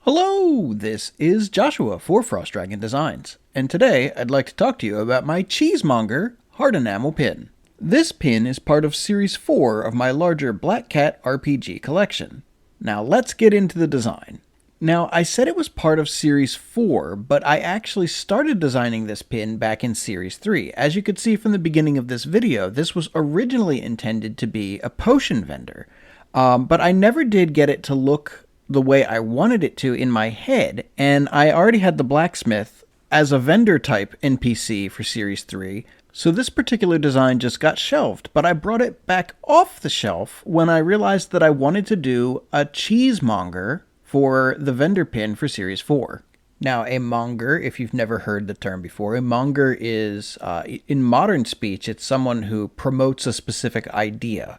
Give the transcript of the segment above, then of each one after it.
Hello, this is Joshua for Frost Dragon Designs, and today I'd like to talk to you about my Monger hard enamel pin. This pin is part of Series 4 of my larger Black Cat RPG collection. Now let's get into the design. Now, I said it was part of Series 4, but I actually started designing this pin back in Series 3. As you could see from the beginning of this video, this was originally intended to be a potion vendor, but I never did get it to look the way I wanted it to in my head, and I already had the blacksmith as a vendor type NPC for Series 3, so this particular design just got shelved, but I brought it back off the shelf when I realized that I wanted to do a cheesemonger for the vendor pin for Series 4. Now, a monger, if you've never heard the term before, a monger is, in modern speech, it's someone who promotes a specific idea.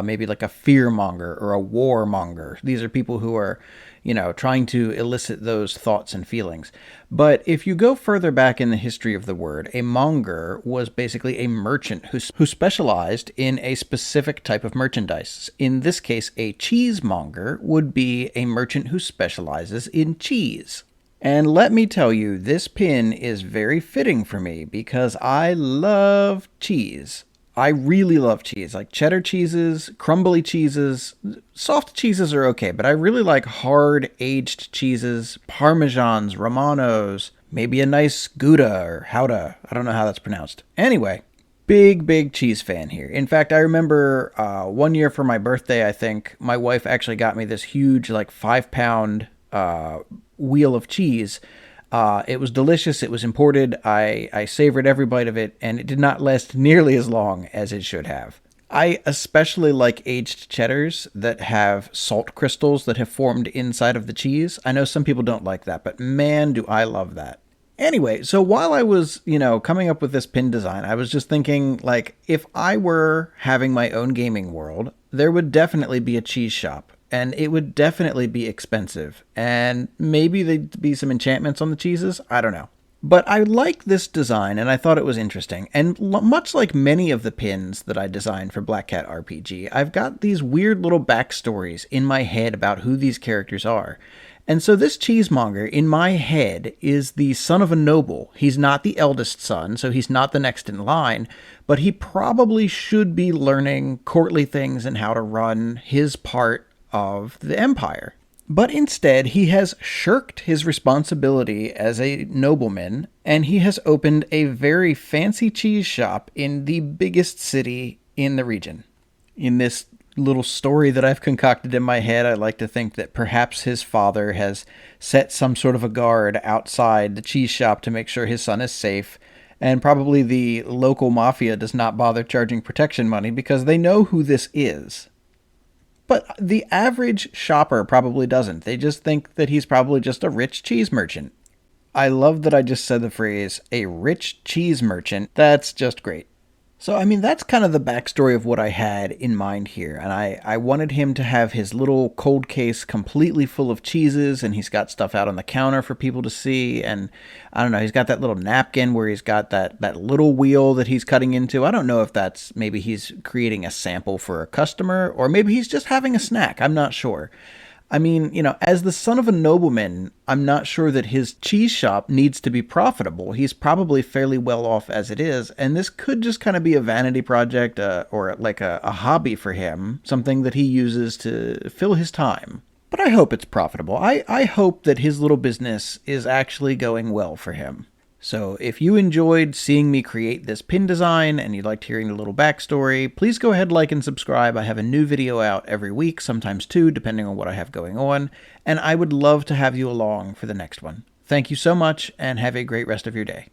Maybe like a fearmonger or a warmonger. These are people who are, trying to elicit those thoughts and feelings. But if you go further back in the history of the word, a monger was basically a merchant who specialized in a specific type of merchandise. In this case, a cheesemonger would be a merchant who specializes in cheese. And let me tell you, this pin is very fitting for me because I love cheese. I really love cheese, like cheddar cheeses, crumbly cheeses. Soft cheeses are okay, but I really like hard aged cheeses, parmesans, romanos, maybe a nice Gouda or Gouda. I don't know how that's pronounced. Anyway, big cheese fan here. In fact, I remember one year for my birthday, I think, my wife actually got me this huge, like 5-pound wheel of cheese. It was delicious. It was imported. I savored every bite of it, and it did not last nearly as long as it should have. I especially like aged cheddars that have salt crystals that have formed inside of the cheese. I know some people don't like that, but man, do I love that. Anyway, so while I was, coming up with this pin design, I was just thinking, like, if I were having my own gaming world, there would definitely be a cheese shop. And it would definitely be expensive. And maybe there'd be some enchantments on the cheeses. I don't know. But I like this design, and I thought it was interesting. And much like many of the pins that I designed for Black Cat RPG, I've got these weird little backstories in my head about who these characters are. And so this cheesemonger, in my head, is the son of a noble. He's not the eldest son, so he's not the next in line, but he probably should be learning courtly things and how to run his part of the empire. But instead, he has shirked his responsibility as a nobleman, and he has opened a very fancy cheese shop in the biggest city in the region. In this little story that I've concocted in my head, I like to think that perhaps his father has set some sort of a guard outside the cheese shop to make sure his son is safe, and probably the local mafia does not bother charging protection money because they know who this is. But the average shopper probably doesn't. They just think that he's probably just a rich cheese merchant. I love that I just said the phrase, a rich cheese merchant. That's just great. So, that's kind of the backstory of what I had in mind here. And I wanted him to have his little cold case completely full of cheeses, and he's got stuff out on the counter for people to see. And I don't know, he's got that little napkin where he's got that little wheel that he's cutting into. I don't know if that's maybe he's creating a sample for a customer, or maybe he's just having a snack. I'm not sure. As the son of a nobleman, I'm not sure that his cheese shop needs to be profitable. He's probably fairly well off as it is, and this could just kind of be a vanity project or like a hobby for him, something that he uses to fill his time. But I hope it's profitable. I hope that his little business is actually going well for him. So if you enjoyed seeing me create this pin design and you liked hearing the little backstory, please go ahead, like, and subscribe. I have a new video out every week, sometimes two, depending on what I have going on, and I would love to have you along for the next one. Thank you so much, and have a great rest of your day.